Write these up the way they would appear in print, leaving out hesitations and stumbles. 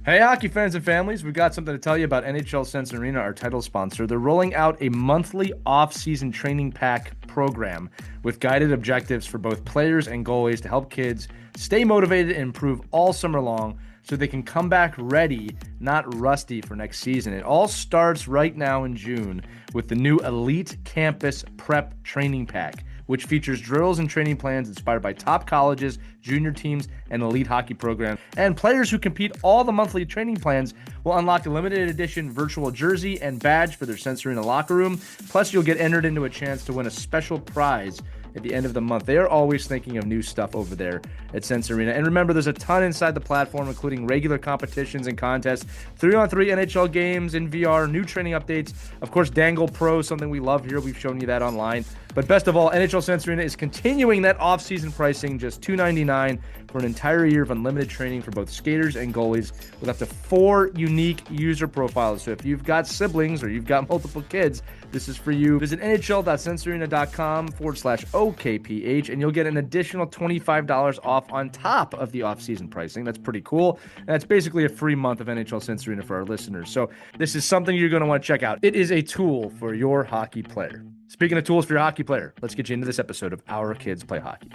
Hey, hockey fans and families, we've got something to tell you about NHL Sense Arena, our title sponsor. They're rolling out a monthly off-season training pack program with guided objectives for both players and goalies to help kids stay motivated and improve all summer long so they can come back ready, not rusty for next season. It all starts right now in June with the new Elite Campus Prep Training Pack, which features drills and training plans inspired by top colleges, junior teams, and elite hockey programs. And players who compete all the monthly training plans will unlock a limited edition virtual jersey and badge for their Sense Arena locker room. Plus, you'll get entered into a chance to win a special prize at the end of the month. They are always thinking of new stuff over there at Sense Arena. And remember, there's a ton inside the platform, including regular competitions and contests, 3-on-3 NHL games in VR, new training updates, of course, Dangle Pro, something we love here. We've shown you that online. But best of all, NHL Sense Arena is continuing that off-season pricing, just $299 for an entire year of unlimited training for both skaters and goalies with up to 4 unique user profiles. So if you've got siblings or you've got multiple kids, this is for you. Visit nhl.sensearena.com/OKPH and you'll get an additional $25 off on top of the off-season pricing. That's pretty cool. And that's basically a free month of NHL Sense Arena for our listeners. So this is something you're going to want to check out. It is a tool for your hockey player. Speaking of tools for your hockey player, let's get you into this episode of Our Kids Play Hockey.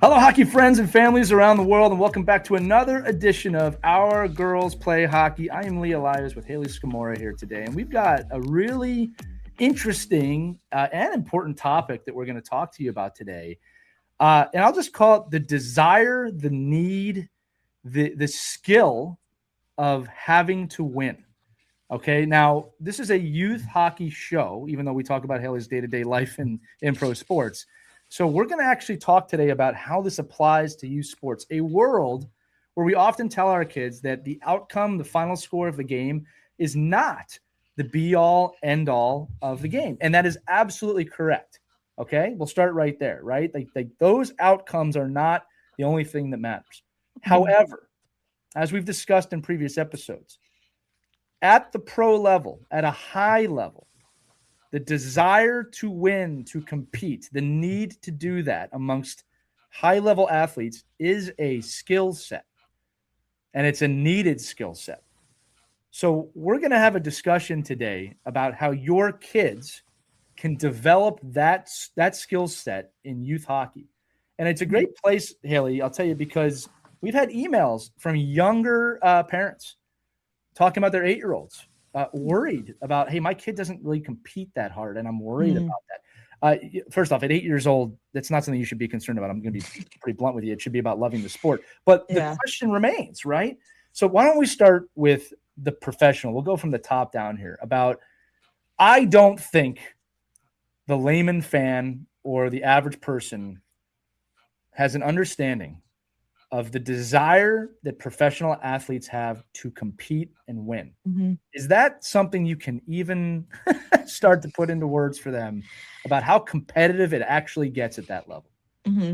Hello, hockey friends and families around the world, and welcome back to another edition of Our Girls Play Hockey. I am Elias with Hayley Scamurra here today, and we've got a really interesting and important topic that we're going to talk to you about today. And I'll just call it the desire, the need, the skill of having to win. Okay, now this is a youth hockey show, even though we talk about Haley's day-to-day life in pro sports. So we're going to actually talk today about how this applies to youth sports, a world where we often tell our kids that the outcome, the final score of the game is not the be-all, end-all of the game. And that is absolutely correct. Okay, we'll start right there, right? Like those outcomes are not the only thing that matters. However, as we've discussed in previous episodes, at the pro level, at a high level, the desire to win, to compete, the need to do that amongst high-level athletes is a skill set, and it's a needed skill set. So we're going to have a discussion today about how your kids can develop that skill set in youth hockey. And it's a great place, Hayley, I'll tell you, because we've had emails from younger parents talking about their 8-year-olds, worried about, hey, my kid doesn't really compete that hard, and I'm worried about that. First off, at 8 years old, that's not something you should be concerned about. I'm going to be pretty blunt with you. It should be about loving the sport. But the question remains, right? So why don't we start with the professional? We'll go from the top down here about, I don't think the layman fan or the average person has an understanding of the desire that professional athletes have to compete and win. Mm-hmm. Is that something you can even start to put into words for them about how competitive it actually gets at that level? Mm-hmm.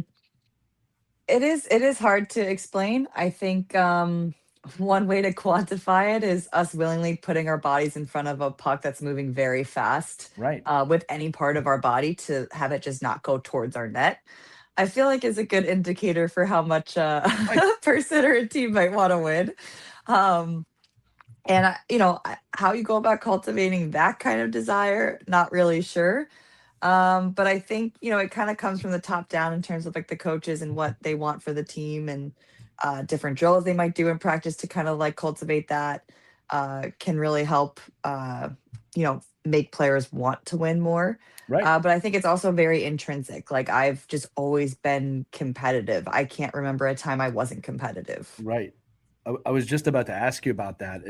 It is hard to explain. I think one way to quantify it is us willingly putting our bodies in front of a puck that's moving very fast, right? With any part of our body to have it just not go towards our net. I feel like is a good indicator for how much a person or a team might want to win. And, how you go about cultivating that kind of desire, not really sure. But I think, it kind of comes from the top down in terms of like the coaches and what they want for the team and different drills they might do in practice to kind of like cultivate that can really help, make players want to win more. Right. But I think it's also very intrinsic. Like I've just always been competitive. I can't remember a time I wasn't competitive. Right. I was just about to ask you about that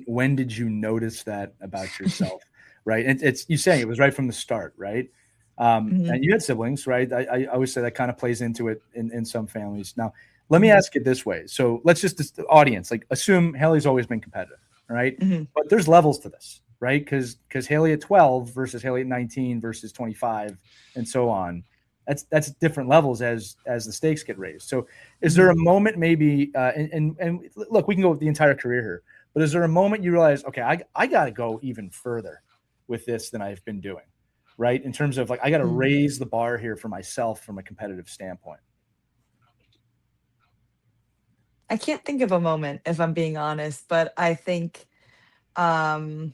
when did you notice that about yourself? Right. It's you saying it was right from the start, right? And you had siblings, right? I always say that kind of plays into it in some families. Now, let me ask it this way. So let's just, the audience, like assume Haley's always been competitive, right? Mm-hmm. But there's levels to this, right? Because Hayley at 12 versus Hayley at 19 versus 25 and so on. That's different levels as the stakes get raised. So is there a moment maybe, and look, we can go with the entire career here, but is there a moment you realize, okay, I got to go even further with this than I've been doing? right? In terms of like, I got to raise the bar here for myself from a competitive standpoint. I can't think of a moment, if I'm being honest, but I think, because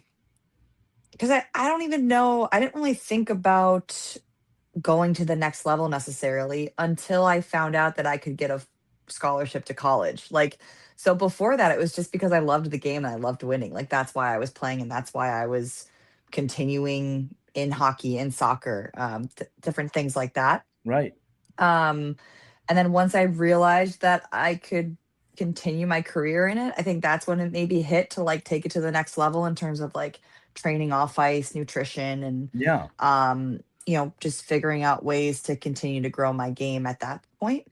I don't even know, I didn't really think about going to the next level necessarily until I found out that I could get a scholarship to college. Like, so before that, it was just because I loved the game and I loved winning. Like, that's why I was playing and that's why I was continuing in hockey and soccer, different things like that. Right. Um, and then once I realized that I could continue my career in it, I think that's when it maybe hit to like take it to the next level in terms of like training off ice, nutrition, and Yeah. just figuring out ways to continue to grow my game at that point.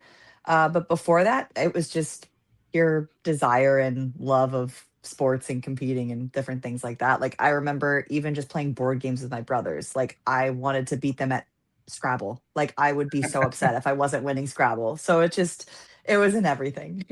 But before that, it was just your desire and love of sports and competing and different things like that. Like I remember even just playing board games with my brothers. Like I wanted to beat them at Scrabble. Like I would be so upset if I wasn't winning Scrabble. So it was in everything.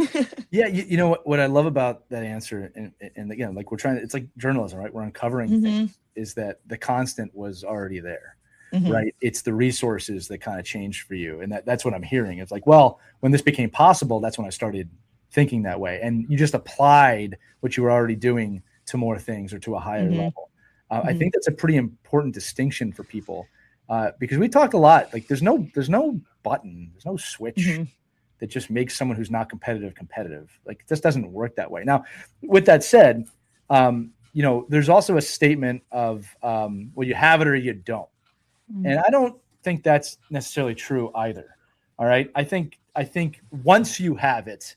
Yeah. You know what I love about that answer, and again, like it's like journalism, right? We're uncovering Mhm. things, is that the constant was already there. Mhm. Right. It's the resources that kind of changed for you. And that's what I'm hearing. It's like, well, when this became possible, that's when I started thinking that way. And you just applied what you were already doing to more things or to a higher Mhm. level. I Mhm. think that's a pretty important distinction for people, because we talked a lot. Like there's no button, there's no switch Mhm. that just makes someone who's not competitive. Like this doesn't work that way. Now, with that said, there's also a statement of, well, you have it or you don't. And I don't think that's necessarily true either. All right. I think once you have it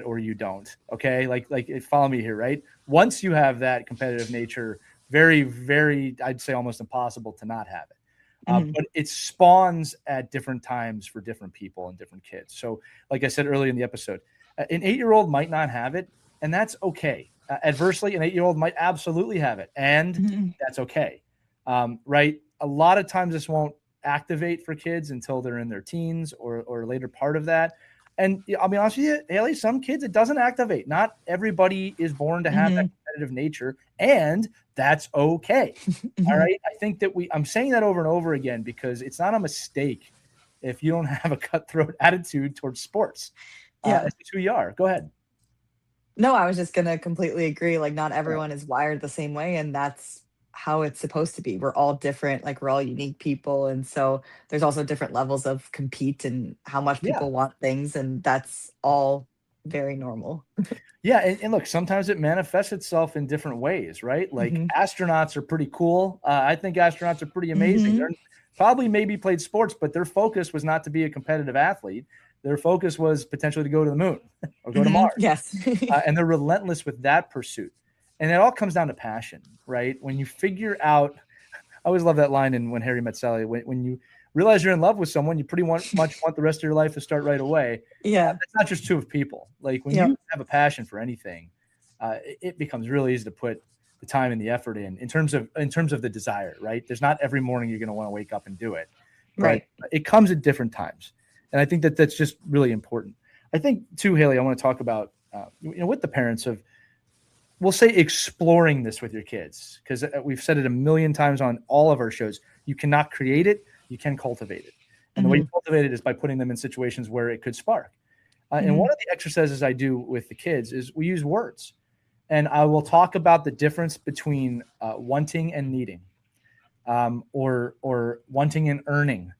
or you don't. Okay. Like follow me here, right? Once you have that competitive nature, very, very, I'd say almost impossible to not have it. But it spawns at different times for different people and different kids. So like I said earlier in the episode, an 8-year-old might not have it, and that's okay. Adversely, an 8-year-old might absolutely have it, and that's okay. Right. A lot of times this won't activate for kids until they're in their teens or later part of that. And I'll be honest with you, Hayley, some kids, it doesn't activate. Not everybody is born to have that competitive nature, and that's okay. All right. I think that I'm saying that over and over again because it's not a mistake if you don't have a cutthroat attitude towards sports. Yeah. That's who you are. Go ahead. No, I was just gonna completely agree. Like, not everyone is wired the same way, and that's how it's supposed to be. We're all different, like we're all unique people. And so there's also different levels of compete and how much Yeah. people want things, and that's all very normal. Yeah, and look, sometimes it manifests itself in different ways, right? Like astronauts are pretty cool. I think astronauts are pretty amazing. They're probably maybe played sports, but their focus was not to be a competitive athlete. Their focus was potentially to go to the moon or go to Mars. Yes. And they're relentless with that pursuit. And it all comes down to passion, right? When you figure out, I always love that line in When Harry Met Sally, when you realize you're in love with someone, you pretty much want the rest of your life to start right away. Yeah. That's not just true of people. Like when you have a passion for anything, it becomes really easy to put the time and the effort in terms of the desire, right? There's not every morning you're going to want to wake up and do it. Right. It comes at different times. And I think that's just really important. I think too, Hayley, I want to talk about, with the parents of, we'll say exploring this with your kids, because we've said it a million times on all of our shows. You cannot create it. You can cultivate it. And the way you cultivate it is by putting them in situations where it could spark. And one of the exercises I do with the kids is we use words. And I will talk about the difference between wanting and needing, or wanting and earning,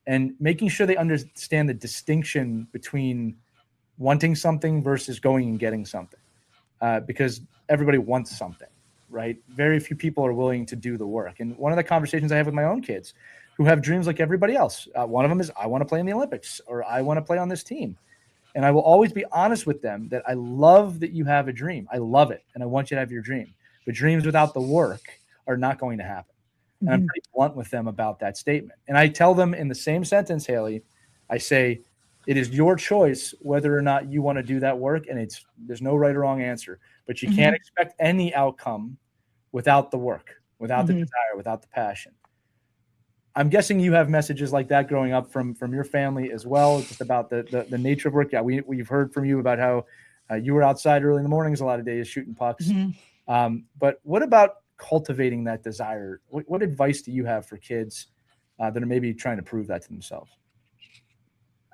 and making sure they understand the distinction between wanting something versus going and getting something. Because everybody wants something, right? Very few people are willing to do the work. And one of the conversations I have with my own kids who have dreams like everybody else, one of them is, I want to play in the Olympics, or I want to play on this team. And I will always be honest with them that I love that you have a dream. I love it. And I want you to have your dream. But dreams without the work are not going to happen. And I'm pretty blunt with them about that statement. And I tell them in the same sentence, Hayley, I say, it is your choice whether or not you want to do that work. And there's no right or wrong answer, but you can't expect any outcome without the work, without the desire, without the passion. I'm guessing you have messages like that growing up from your family as well, just about the nature of work. Yeah, we've heard from you about how you were outside early in the mornings a lot of days shooting pucks. But what about cultivating that desire? What advice do you have for kids that are maybe trying to prove that to themselves?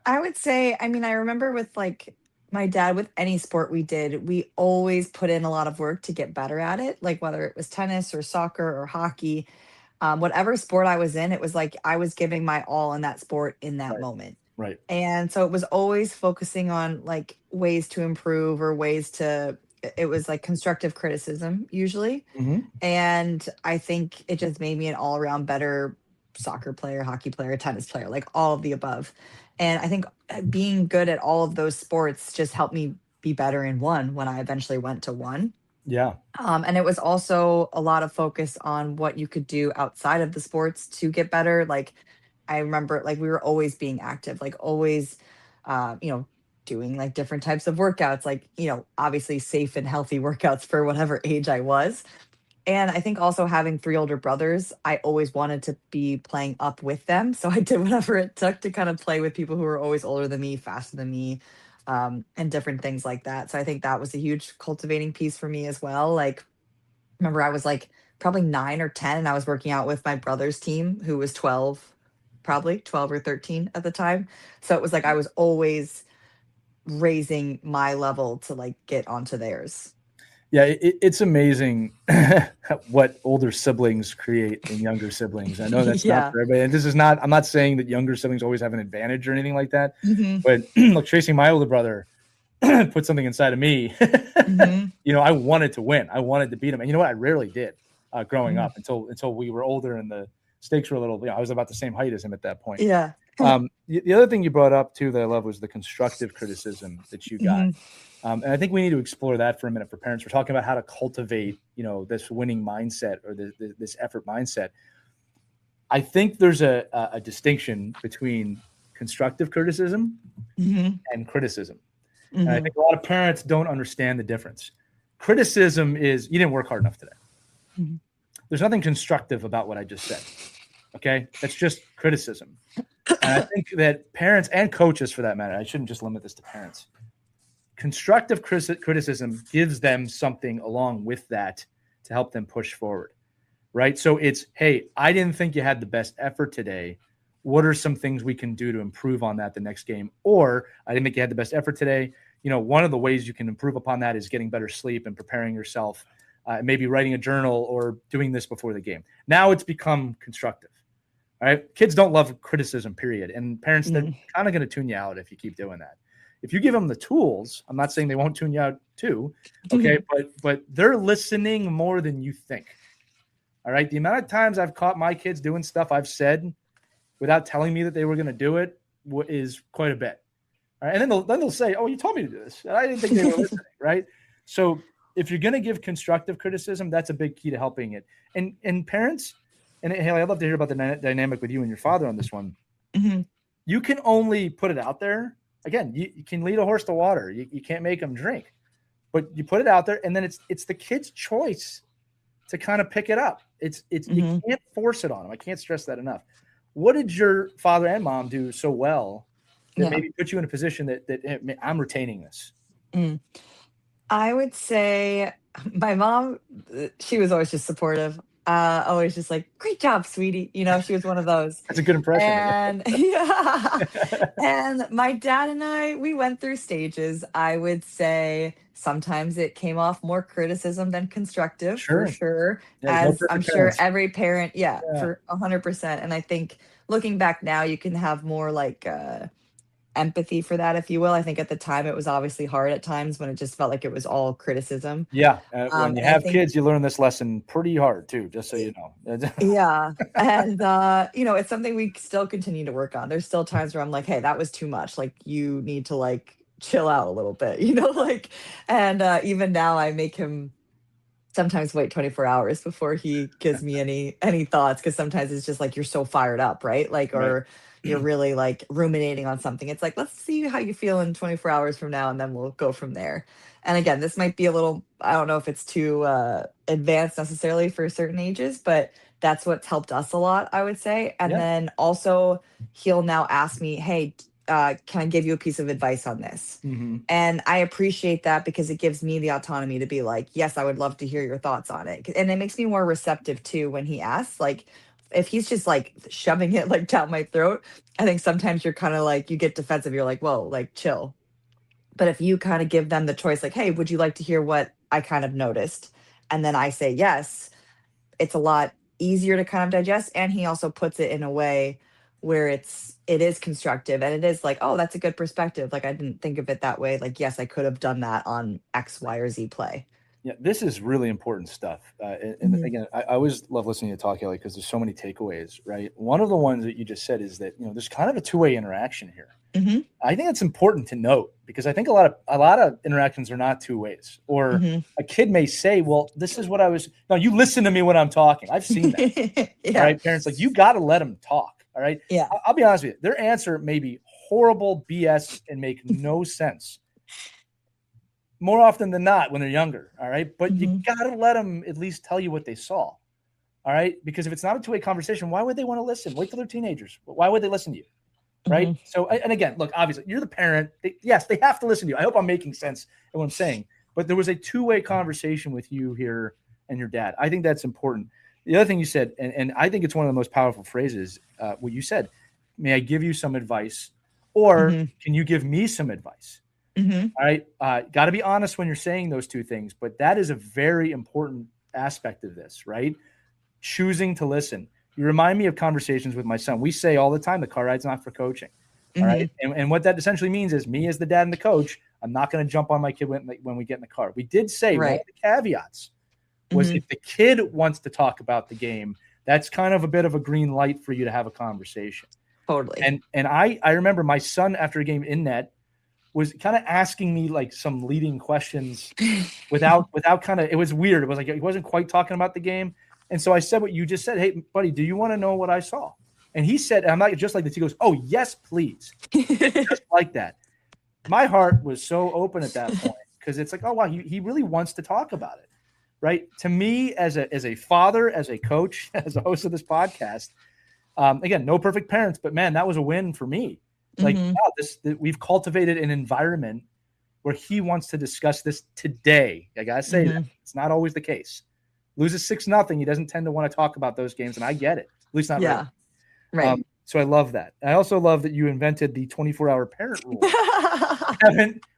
I would say, I mean, I remember with like my dad, with any sport we did, we always put in a lot of work to get better at it. Like whether it was tennis or soccer or hockey, whatever sport I was in, it was like I was giving my all in that sport in that Right. moment. Right. And so it was always focusing on like ways to improve or ways to, it was like constructive criticism usually. Hmm. And I think it just made me an all around better soccer player, hockey player, tennis player, like all of the above. And I think being good at all of those sports just helped me be better in one when I eventually went to one. Yeah. And it was also a lot of focus on what you could do outside of the sports to get better. Like I remember, like we were always being active, like always, you know, doing like different types of workouts, like obviously safe and healthy workouts for whatever age I was. And I think also having 3 older brothers, I always wanted to be playing up with them, so I did whatever it took to kind of play with people who were always older than me, faster than me, and different things like that. So I think that was a huge cultivating piece for me as well. Like, remember I was like probably 9 or 10 and I was working out with my brother's team who was 12, probably 12 or 13 at the time. So it was like I was always raising my level to like get onto theirs. Yeah, it's amazing what older siblings create in younger siblings. I know that's not Yeah. for everybody. And this is not, I'm not saying that younger siblings always have an advantage or anything like that. Mhm. But look, chasing my older brother put something inside of me. Mhm. I wanted to win. I wanted to beat him. And you know what? I rarely did growing Mhm. up until we were older and the stakes were a little, I was about the same height as him at that point. Yeah. The other thing you brought up too that I love was the constructive criticism that you got. Mhm. And I think we need to explore that for a minute for parents. We're talking about how to cultivate, this winning mindset or this effort mindset. I think there's a distinction between constructive criticism Mhm. and criticism. And I Mhm. think a lot of parents don't understand the difference. Criticism is you didn't work hard enough today. Mhm. There's nothing constructive about what I just said. Okay. That's just criticism. And I think that parents and coaches, for that matter, I shouldn't just limit this to parents. Constructive criticism gives them something along with that to help them push forward, right? So it's, hey, I didn't think you had the best effort today. What are some things we can do to improve on that the next game? Or I didn't think you had the best effort today. One of the ways you can improve upon that is getting better sleep and preparing yourself, maybe writing a journal or doing this before the game. Now it's become constructive. All right. Kids don't love criticism, period. And parents, they're Mhm. kind of going to tune you out if you keep doing that. If you give them the tools, I'm not saying they won't tune you out too. Okay. But they're listening more than you think. All right. The amount of times I've caught my kids doing stuff I've said without telling me that they were going to do it is quite a bit. All right. And then they'll say, oh, you told me to do this. And I didn't think they were listening. Right. So if you're going to give constructive criticism, that's a big key to helping it. And parents, and Haley, I'd love to hear about the dynamic with you and your father on this one. Mhm. You can only put it out there. Again, you can lead a horse to water. You can't make them drink, but you put it out there, and then it's the kid's choice to kind of pick it up. It's you Mhm. can't force it on them. I can't stress that enough. What did your father and mom do so well that Yeah. maybe put you in a position that hey, I'm retaining this? Mm. I would say my mom, she was always just supportive. Always just like, "Great job, sweetie." She was one of those. That's a good impression. And yeah. And my dad and I, we went through stages. I would say sometimes it came off more criticism than constructive, for Sure. sure, Yeah, there's no as I'm perfect sure parents. every parent, yeah, Yeah. for 100%. And I think looking back now, you can have more like empathy for that, if you will. I think at the time it was obviously hard at times when it just felt like it was all criticism. Yeah. When you And I have think, kids, you learn this lesson pretty hard too, just so you know. yeah. And it's something we still continue to work on. There's still times where I'm like, hey, that was too much. Like you need to like chill out a little bit, like, and even now I make him sometimes wait 24 hours before he gives me any thoughts, because sometimes it's just like you're so fired up, right? Like, Right. or you're really like ruminating on something. It's like, let's see how you feel in 24 hours from now and then we'll go from there. And again, this might be a little, I don't know if it's too advanced necessarily for certain ages, but that's what's helped us a lot, I would say. And Yeah. then also he'll now ask me, hey, can I give you a piece of advice on this? Mm-hmm. And I appreciate that because it gives me the autonomy to be like, yes, I would love to hear your thoughts on it. And it makes me more receptive too when he asks. Like, if he's just like shoving it like down my throat, I think sometimes you're kind of like, you get defensive. You're like, whoa, like chill. But if you kind of give them the choice, like, hey, would you like to hear what I kind of noticed? And then I say yes, it's a lot easier to kind of digest. And he also puts it in a way where it is constructive and it is like, oh, that's a good perspective. Like I didn't think of it that way. Like, yes, I could have done that on X, Y, or Z play. Yeah, this is really important stuff. And Mhm. again, I always love listening to you talk, Ellie, because there's so many takeaways, right? One of the ones that you just said is that, there's kind of a two-way interaction here. Mhm. I think it's important to note because I think a lot of interactions are not two ways. Or Mhm. a kid may say, "Well, this is what I was." No, you listen to me when I'm talking. I've seen that. All Yeah. right, parents, like you got to let them talk. All right, Yeah. I'll be honest with you. Their answer may be horrible BS and make no sense. More often than not, when they're younger. All right, but you Mhm. got to let them at least tell you what they saw. All right, because if it's not a two-way conversation, why would they want to listen? Wait till they're teenagers. Why would they listen to you? Right. Mhm. So, and again, look, obviously, you're the parent. Yes, they have to listen to you. I hope I'm making sense in what I'm saying. But there was a two-way conversation with you here and your dad. I think that's important. The other thing you said, and I think it's one of the most powerful phrases, what you said, may I give you some advice? Or Mhm. can you give me some advice? Mhm. All right. Got to be honest when you're saying those two things. But that is a very important aspect of this, right? Choosing to listen. You remind me of conversations with my son. We say all the time, the car ride's not for coaching. All right. Mhm. And what that essentially means is me as the dad and the coach, I'm not going to jump on my kid when we get in the car. We did say one of Right. the caveats was Mhm. if the kid wants to talk about the game, that's kind of a bit of a green light for you to have a conversation. Totally. And I remember my son after a game in net was kind of asking me like some leading questions without kind of, it was weird. It was like he wasn't quite talking about the game. And so I said what you just said. Hey, buddy, do you want to know what I saw? And he said, and I'm not just like this. He goes, oh, yes, please. Just like that. My heart was so open at that point because it's like, oh, wow, he really wants to talk about it. Right. To me, as a father, as a coach, as a host of this podcast, again, no perfect parents, but man, that was a win for me. Like, Mhm. wow, we've cultivated an environment where he wants to discuss this today. I gotta say that Mhm. it's not always the case. Loses 6-0, he doesn't tend to want to talk about those games, and I get it. At least not really. Yeah. Right. So I love that. I also love that you invented the 24-hour parent rule.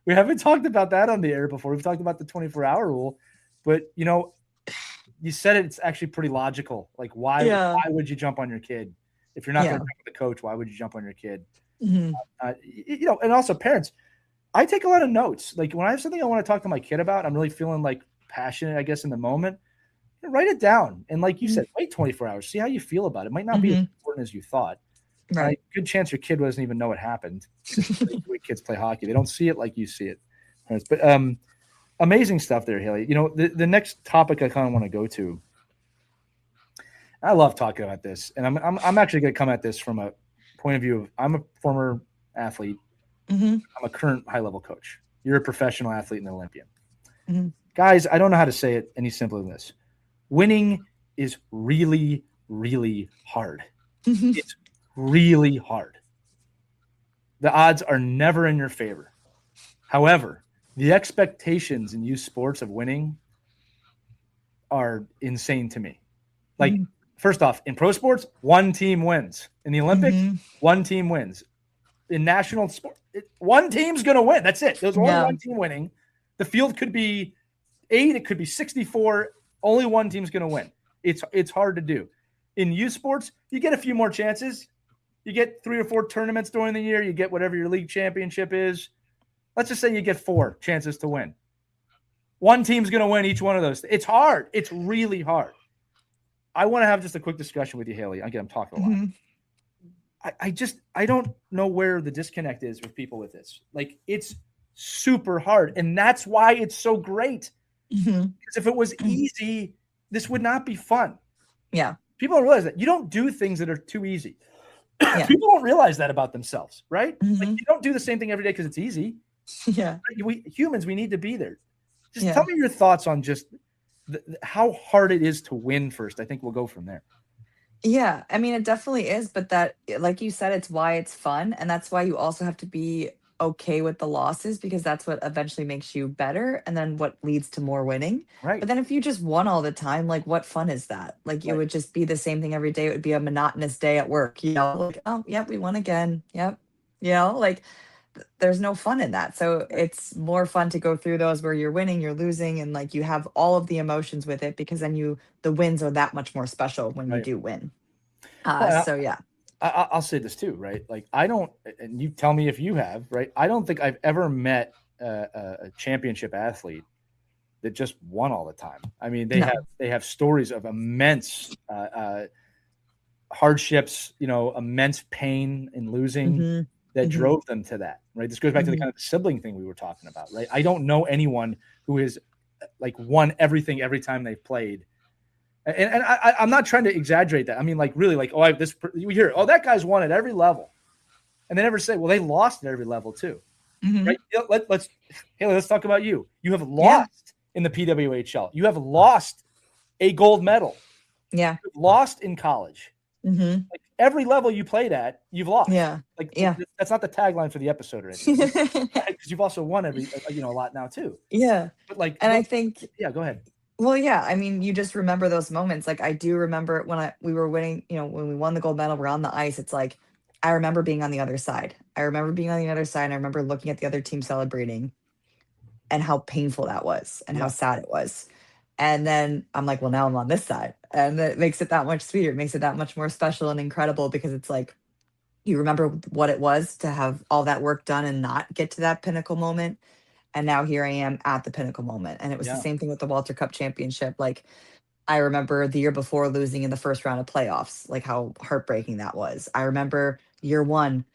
We haven't talked about that on the air before. We've talked about the 24-hour rule, but you said it's actually pretty logical. Like why Yeah. would you jump on your kid if you're not going Yeah. to jump with the coach? Why would you jump on your kid? Mhm. And also parents. I take a lot of notes. Like when I have something I want to talk to my kid about, I'm really feeling like passionate, I guess, in the moment. Write it down. And like you Mhm. said, wait 24 hours. See how you feel about it. It might not be as Mhm. important as you thought. Right. Good chance your kid doesn't even know it happened. Just like the way kids play hockey. They don't see it like you see it. But amazing stuff there, Haley. The next topic I kind of want to go to. I love talking about this. And I'm actually going to come at this from a point of view of I'm a former athlete. Mhm. I'm a current high level coach. You're a professional athlete and an Olympian. Mhm. Guys, I don't know how to say it any simpler than this. Winning is really, really hard. Mhm. It's really hard. The odds are never in your favor. However, the expectations in youth sports of winning are insane to me. Like, Mhm. first off, in pro sports, one team wins. In the Olympics, Mhm. one team wins. In national sport, one team's going to win. That's it. There's only Yeah. one team winning. The field could be 8, it could be 64. Only one team's going to win. It's hard to do. In youth sports, you get a few more chances. You get 3 or 4 tournaments during the year. You get whatever your league championship is. Let's just say you get 4 chances to win. One team's going to win each one of those. It's hard. It's really hard. I want to have just a quick discussion with you, Haley. Again, I'm talking a lot. Mhm. I don't know where the disconnect is with people with this. Like it's super hard. And that's why it's so great. Mhm. Because if it was easy, this would not be fun. Yeah. People don't realize that. You don't do things that are too easy. Yeah. People don't realize that about themselves, right? Like Mhm. you don't do the same thing every day because it's easy. Yeah. We humans, we need to be there. Just tell Yeah. me your thoughts on just how hard it is to win first. I think we'll go from there. Yeah, I mean, it definitely is, but that, like you said, it's why it's fun, and that's why you also have to be okay with the losses because that's what eventually makes you better, and then what leads to more winning. But Right. then if you just won all the time, like, what fun is that? Like, it Right. would just be the same thing every day. It would be a monotonous day at work, you know, like, oh, yep, we won again. Yep. You know, like, there's no fun in that. So Right. it's more fun to go through those where you're winning, you're losing, and like you have all of the emotions with it because then the wins are that much more special when you Right. do win. Well, So yeah. I'll say this too, right? Like I don't, and you tell me if you have, right? I don't think I've ever met a championship athlete that just won all the time. I mean, No. they have stories of immense hardships, immense pain in losing Mhm. that Mhm. drove them to that, right? This goes back to the Mhm. kind of the sibling thing we were talking about, right? I don't know anyone who has like won everything every time they've played. And I'm not trying to exaggerate that. I mean, like really, like we hear, oh, that guy's won at every level, and they never say, well, they lost at every level too, right? Mhm. Let's Haley, let's talk about you. You have Yeah. lost in the PWHL. You have lost a gold medal. Yeah. You've lost in college. Mhm. Like every level you played at, you've lost. Yeah. Like Yeah. that's not the tagline for the episode or anything, because you've also won a lot now too. Yeah. But like, And I think yeah, go ahead. well, yeah, I mean, you just remember those moments. Like I do remember when we were winning, when we won the gold medal, we're on the ice. It's like I remember being on the other side. I remember being on the other side. And I remember looking at the other team celebrating and how painful that was and how Yeah, sad it was. And then I'm like, well, now I'm on this side. And it makes it that much sweeter. It makes it that much more special and incredible because it's like you remember what it was to have all that work done and not get to that pinnacle moment. And now here I am at the pinnacle moment. And it was the yeah, same thing with the Walter Cup championship. Like I remember the year before losing in the first round of playoffs, like how heartbreaking that was. I remember year one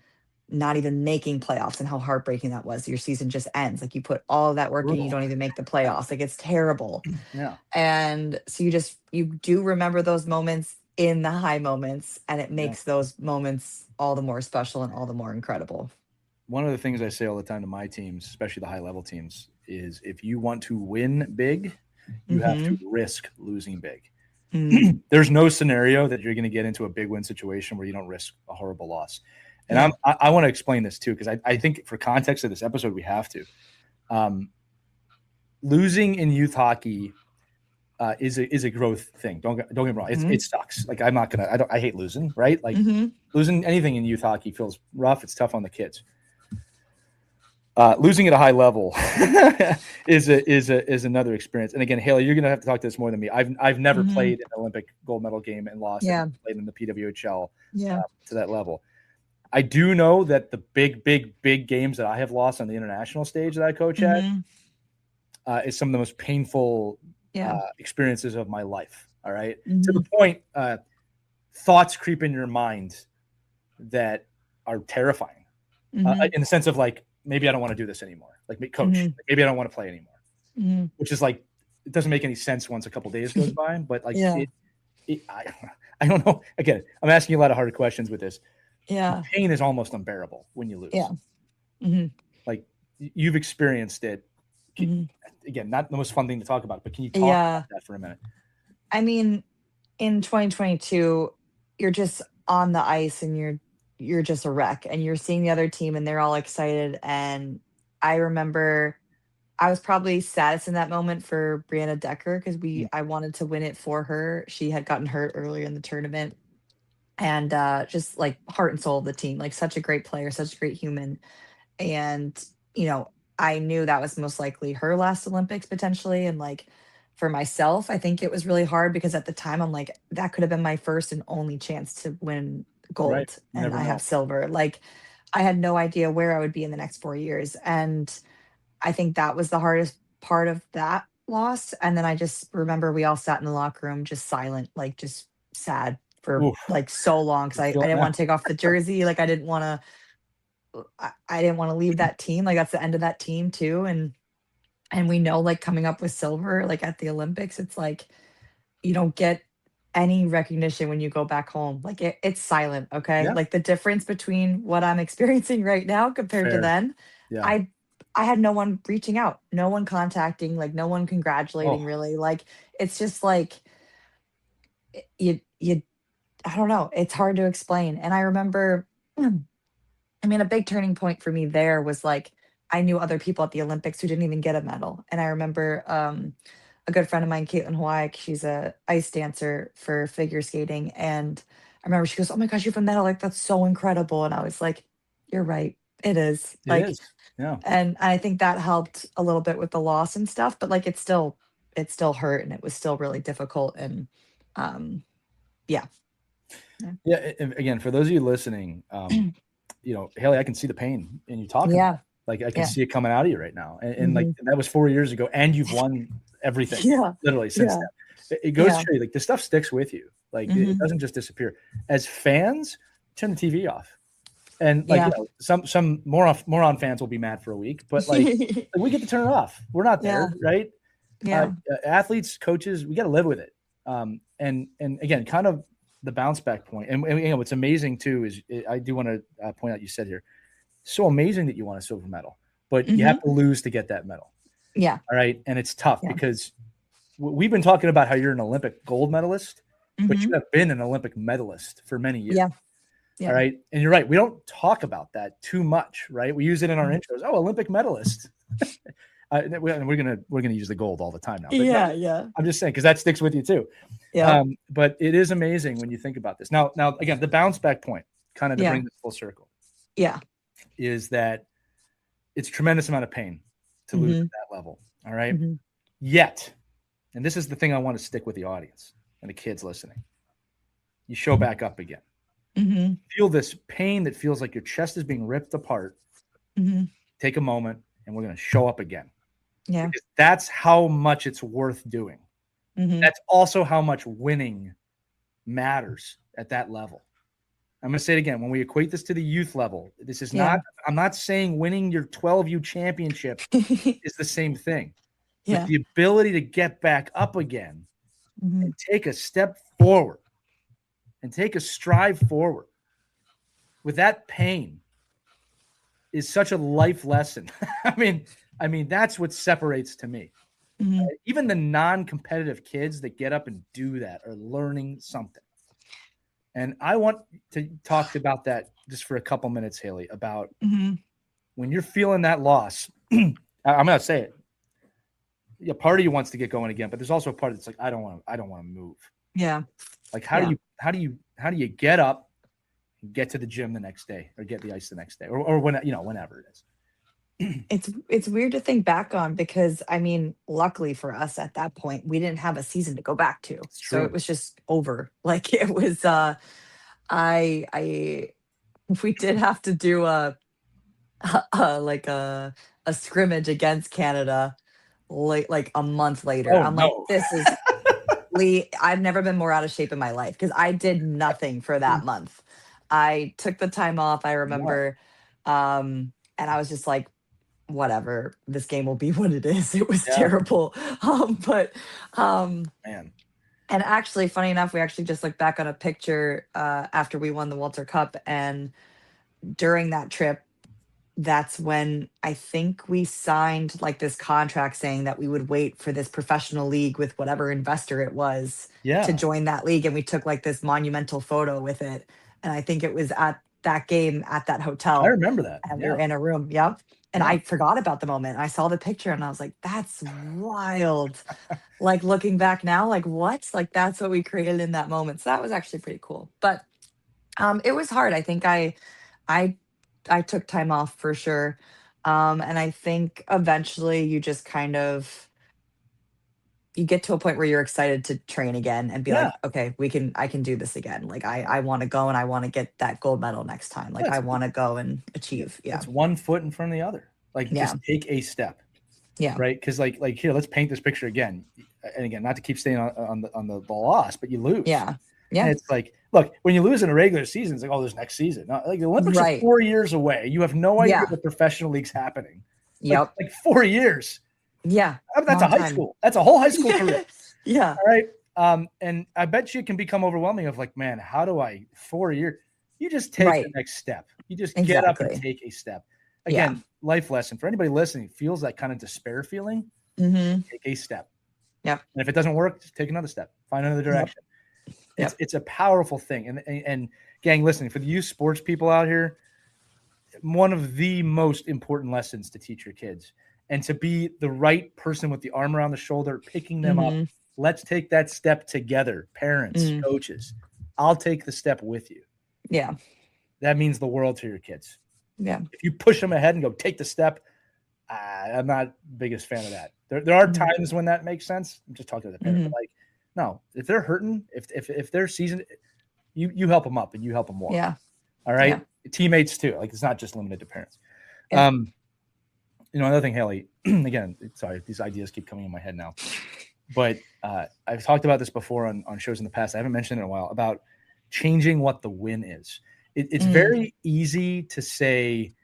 not even making playoffs and how heartbreaking that was. Your season just ends. Like you put all of that work in, you brutal. don't even make the playoffs. Like it's terrible. Yeah, And so you do remember those moments in the high moments, and it yeah. makes those moments all the more special and all the more incredible. One of the things I say all the time to my teams, especially the high level teams, is if you want to win big, you have to Mhm. risk losing big. Mm. There's no scenario that you're going to get into a big win situation where you don't risk a horrible loss. And Yeah. I want to explain this too, because I think for context of this episode, we have to. Um, Losing in youth hockey is a growth thing. Don't get me wrong. Mhm. It sucks. Like I'm not gonna. I hate losing. Right. Like Mhm. losing anything in youth hockey feels rough. It's tough on the kids. Losing at a high level is another experience. And again, Haley, you're gonna have to talk to this more than me. I've never Mhm. played an Olympic gold medal game and lost. I've Yeah. never played in the PWHL Yeah. to that level. I do know that the big games that I have lost on the international stage that I coach at Mhm. is some of the most painful Yeah. experiences of my life. All right, to the Mhm. point, thoughts creep in your mind that are terrifying, Mhm. in the sense of like maybe I don't want to do this anymore. Like coach, Mhm. maybe I don't want to play anymore. Mhm. Which is like it doesn't make any sense once a couple days goes by. But like Yeah. I don't know. Again, I'm asking you a lot of hard questions with this. The Yeah. pain is almost unbearable when you Yeah. lose. Mhm. Like you've experienced it. Mhm. Again, not the most fun thing to talk about, but can you talk about Yeah. that for a minute? I mean, in 2022, you're just on the ice and you're just a wreck and you're seeing the other team and they're all excited. And I remember I was probably saddest in that moment for Brianna Decker because Mm, I wanted to win it for her. She had gotten hurt earlier in the tournament and just like heart and soul of the team, like such a great player, such a great human. And, you know, I knew that was most likely her last Olympics potentially. And like for myself, I think it was really hard because at the time I'm like, that could have been my first and only chance to win right. gold. You And never I have know. silver. Like I had no idea where I would be in the next 4 years. And I think that was the hardest part of that loss. And then I just remember we all sat in the locker room just silent, like just sad for Oof, like so long because I feel I it didn't now. want to take off the jersey. Like I didn't want to leave that team. Like that's the end of that team too. And we know like coming up with silver, like at the Olympics, it's like you don't get any recognition when you go back home. Like it's silent. Okay. Yeah, Like the difference between what I'm experiencing right now compared to fair. then, Yeah. I I had no one reaching out, no one contacting, like no one Oh, congratulating really. Like it's just like you I don't know. It's hard to explain. And I remember, I mean, a big turning point for me there was like I knew other people at the Olympics who didn't even get a medal. And I remember a good friend of mine, Caitlin Hawaii, she's a ice dancer for figure skating. And I remember she goes, "Oh my gosh, you have a medal. Like, that's so incredible." And I was like, "You're right. It is." It Like, is. Yeah. and I think that helped a little bit with the loss and stuff, but like it still hurt and it was still really difficult. And um yeah. Yeah. Yeah. Again, for those of you listening, Hayley, I can see the pain in you talking about Yeah. it. Like I can Yeah. see it coming out of you right now. And like Hmm. that was 4 years ago, and you've won everything Yeah. literally since Yeah. then. It goes to Yeah. show you, like, this stuff sticks with you. Like it Hmm. doesn't just disappear. As fans, turn the TV off. And like, Yeah. some moron fans will be mad for a week, but like we get to turn it off. We're not there, Yeah. right? Yeah. Athletes, coaches, we got to live with it. And again, kind of the bounce back point. And what's amazing too is I do want to point out, you said here, so amazing that you want a silver medal, but you Hmm. have to lose to get that medal. Yeah. All right, and it's tough Yeah. because we've been talking about how you're an Olympic gold medalist, but you Hmm. have been an Olympic medalist for many years. Yeah. All Yeah. right. And you're right. We don't talk about that too much, right? We use it in our Mhm. intros. Oh, Olympic medalist. We're gonna use the gold all the time now. But Yeah. Yeah. I'm just saying, because that sticks with you too. Yeah. But it is amazing when you think about this. Now again, the bounce back point, kind of to Yeah. bring this full circle, Yeah. is that it's a tremendous amount of pain to lose Hmm. at that level. All right. Hmm. Yet, and this is the thing I want to stick with the audience and the kids listening, you show back up again. Hmm. Feel this pain that feels like your chest is being ripped apart. Hmm. Take a moment, and we're going to show up again. Yeah. Because that's how much it's worth doing. Hmm. That's also how much winning matters at that level. I'm going to say it again. When we equate this to the youth level, this is Yeah. not, I'm not saying winning your 12U championship is the same thing. But Yeah. the ability to get back up again Hmm. and take a step forward and take a stride forward with that pain is such a life lesson. I mean, that's what separates to me. Hmm. Even the non-competitive kids that get up and do that are learning something. And I want to talk about that just for a couple minutes, Hayley, about Hmm. when you're feeling that loss. I'm going to say it. A part of you wants to get going again, but there's also a part that's like, I don't want to move. Yeah. Like, how do you get up and get to the gym the next day, or get the ice the next day, or when, whenever it is. It's weird to think back on because I mean, luckily for us at that point, we didn't have a season to go back to. It's So true. it was just over. Like it was I we did have to do like a scrimmage against Canada like a month later. Oh I'm like, no. this is Lee, I've never been more out of shape in my life because I did nothing for that month. I took the time off, I Yeah. remember. And I was just like, whatever, this game will be what it is. It was Yeah. terrible. But Man. and actually, funny enough, we actually just looked back on a picture after we won the Walter Cup, and during that trip, that's when I think we signed like this contract saying that we would wait for this professional league with whatever investor it was to Yeah. join that league. And we took like this monumental photo with it. And I think it was at that game at that I hotel. remember that. And we Yeah. were in a room. Yep. And Yeah. I forgot about the moment. I saw the picture and I was like, that's wild. Like looking back now, like what? Like that's what we created in that moment. So that was actually pretty cool. But it was hard. I think I I took time off for sure. And I think eventually you just kind of you get to a point where you're excited to train again and be Yeah. like, okay, I can do this again. Like I want to go and I want to get that gold medal next time. Like Yeah, I want to go and achieve. Yeah. it's one foot in front of the other. Like, Yeah. just take a step. Yeah. Right. Because like here, let's paint this picture again. And again, not to keep staying on the loss, but you lose. Yeah. Yeah. And it's like, look, when you lose in a regular season, it's like, oh, there's next season. No, like the Olympics are Right. 4 years away. You have no idea Yeah. the professional league's happening. Yep. Like 4 years. Yeah. That's a Long high time. school. That's a whole high school career. Yeah. All right. And I bet you it can become overwhelming of like, man, how do I 4 years? You just take Right. the next step. You just get up and Exactly. take a step. Again, life lesson for anybody listening, feels that kind of despair feeling, Mm-hmm. take a step. Yep. And if it doesn't work, just take another step. Find another direction. Yep. It's a powerful thing. And gang, listening, for the youth sports people out here, one of the most important lessons to teach your kids, and to be the right person with the arm around the shoulder, picking them up. Let's take that step together. Parents, coaches, I'll take the step with you. Yeah. That means the world to your kids. Yeah. If you push them ahead and go take the step, I'm not the biggest fan of that. There are times when that makes sense. I'm just talking to the parent. But like, no, if they're hurting, if they're seasoned, you help them up and you help them walk. Yeah. All right. Yeah. Teammates too. Like, it's not just limited to parents. Yeah. Another thing, Hayley, again, sorry, these ideas keep coming in my head now, but I've talked about this before on shows in the past. I haven't mentioned it in a while, about changing what the win is. It's very easy to say,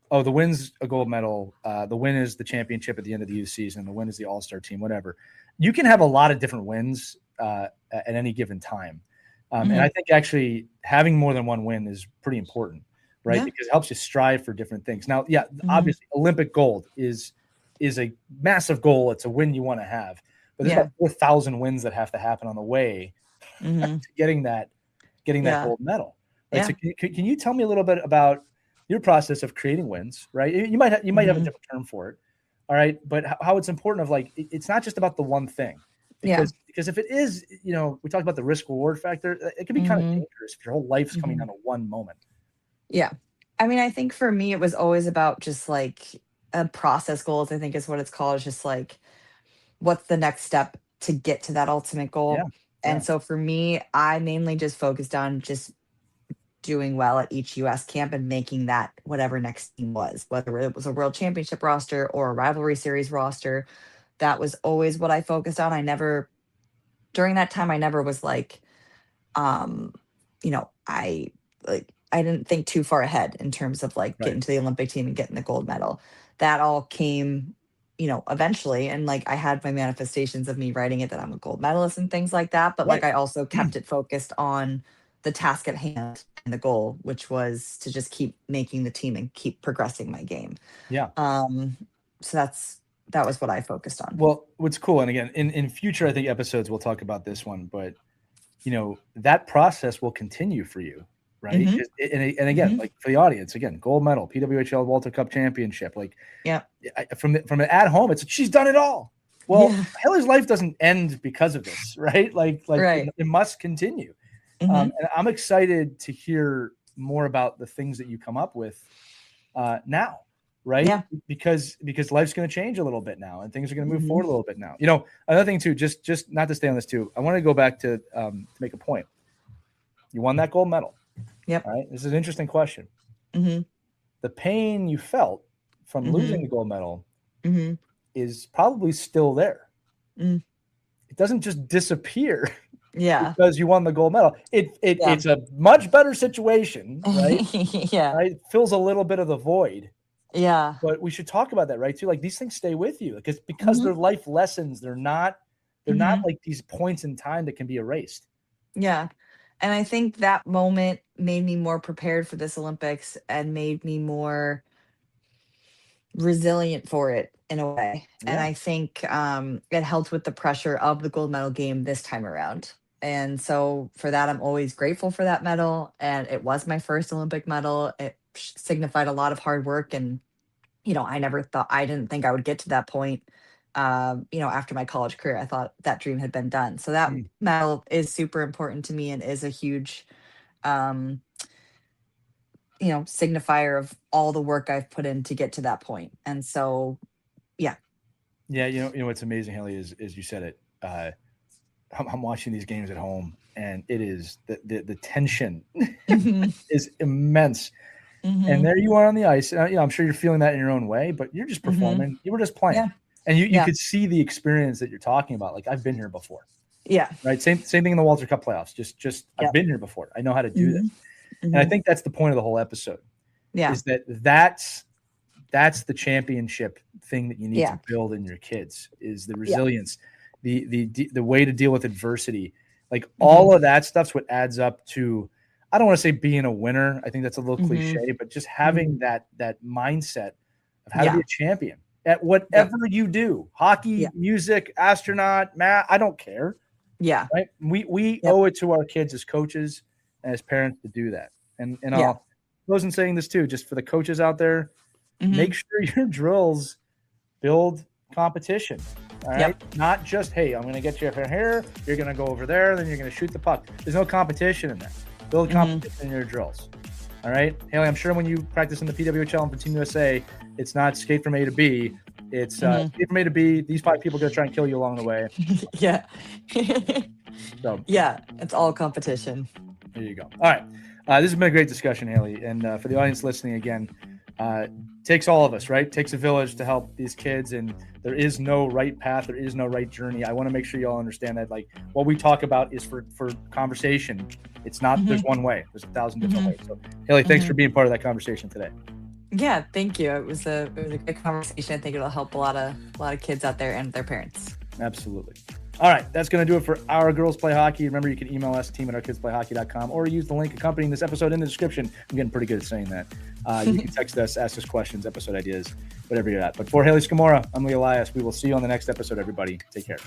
oh, the win's a gold medal. The win is the championship at the end of the youth season. The win is the all-star team, whatever. You can have a lot of different wins at any given time. And I think actually having more than one win is pretty important, right? Yeah. Because it helps you strive for different things. Now, yeah, obviously Olympic gold is a massive goal. It's a win you want to have, but there's about 4,000 wins that have to happen on the way to getting that gold medal. Right? So can you tell me a little bit about your process of creating wins, right? You might have a different term for it. All right. But how it's important of like, it's not just about the one thing. Because if it is, we talked about the risk reward factor, it can be kind of dangerous if your whole life's coming down to one moment. Yeah. I mean, I think for me, it was always about just like process goals, I think is what it's called. It's just like, what's the next step to get to that ultimate goal? Yeah. And so for me, I mainly just focused on just doing well at each US camp and making that whatever next team was, whether it was a world championship roster or a rivalry series roster. That was always what I focused on. During that time, I never was like, I didn't think too far ahead in terms of like getting to the Olympic team and getting the gold medal. That all came, eventually. And like, I had my manifestations of me writing it that I'm a gold medalist and things like that. But like, I also kept it focused on the task at hand and the goal, which was to just keep making the team and keep progressing my game. Yeah. So that was what I focused on. Well, what's cool, and again, in future, I think episodes we'll talk about this one, but that process will continue for you, right? And again, like for the audience, again, gold medal, PWHL Walter Cup championship, like from at home, she's done it all. Well, Hayley's life doesn't end because of this, right? Like it must continue. And I'm excited to hear more about the things that you come up with now. Right. Yeah. Because life's going to change a little bit now and things are going to move forward a little bit now. Another thing too, just not to stay on this too. I want to go back to make a point. You won that gold medal. Yep. All right. This is an interesting question. The pain you felt from losing the gold medal is probably still there. It doesn't just disappear. Yeah. Because you won the gold medal. It's a much better situation, right? Right? It fills a little bit of the void. Yeah. But we should talk about that, right? Too. Like these things stay with you because they're life lessons. They're not like these points in time that can be erased. Yeah. And I think that moment made me more prepared for this Olympics and made me more resilient for it in a way. Yeah. And I think it helped with the pressure of the gold medal game this time around. And so for that, I'm always grateful for that medal. And it was my first Olympic medal. It signified a lot of hard work. And, I didn't think I would get to that point. After my college career, I thought that dream had been done. So that medal is super important to me and is a huge, signifier of all the work I've put in to get to that point. And so, yeah. Yeah. What's amazing, Hayley, is you said it, I'm watching these games at home and it is the tension is immense. And there you are on the ice. I'm sure you're feeling that in your own way, but you're just performing. You were just playing. Yeah. And you could see the experience that you're talking about. Like, I've been here before. Yeah. Right. Same thing in the Walter Cup playoffs. Just I've been here before. I know how to do this. And I think that's the point of the whole episode. Yeah. Is that's the championship thing that you need to build in your kids is the resilience, the way to deal with adversity. Like all of that stuff's what adds up to, I don't want to say being a winner. I think that's a little cliche, but just having that mindset of how to be a champion at whatever you do, hockey, music, astronaut, math, I don't care. Yeah. right? We Yep. owe it to our kids as coaches and as parents to do that. And Yeah. I'll close in saying this too, just for the coaches out there, make sure your drills build competition. All right. Yep. Not just, hey, I'm going to get you from here. You're going to go over there. Then you're going to shoot the puck. There's no competition in that. Build competition in your drills. All right. Haley, I'm sure when you practice in the PWHL and for Team USA, it's not skate from A to B. It's skate from A to B. These 5 people are going to try and kill you along the way. Yeah. So, yeah. It's all competition. there you go. All right. This has been a great discussion, Haley. And for the audience listening again, takes all of us, right? Takes a village to help these kids, and there is no right path. There is no right journey. I want to make sure you all understand that, like, what we talk about is for conversation. It's not, there's one way. There's 1,000 different ways. So, Haley, thanks for being part of that conversation today. Yeah, thank you. It was a good conversation. I think it'll help a lot of kids out there and their parents. Absolutely. All right, that's going to do it for Our Girls Play Hockey. Remember, you can email us, team@ourkidsplayhockey.com, or use the link accompanying this episode in the description. I'm getting pretty good at saying that. You can text us, ask us questions, episode ideas, whatever you're at. But for Hayley Scamurra, I'm Lee Elias. We will see you on the next episode, everybody. Take care.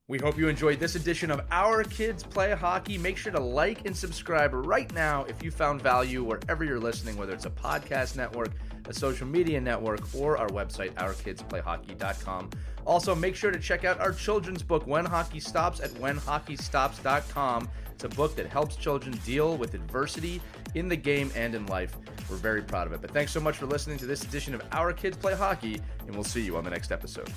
We hope you enjoyed this edition of Our Kids Play Hockey. Make sure to like and subscribe right now if you found value wherever you're listening, whether it's a podcast network, a social media network, or our website, ourkidsplayhockey.com. Also, make sure to check out our children's book, When Hockey Stops, at whenhockeystops.com. It's a book that helps children deal with adversity in the game and in life. We're very proud of it. But thanks so much for listening to this edition of Our Kids Play Hockey, and we'll see you on the next episode.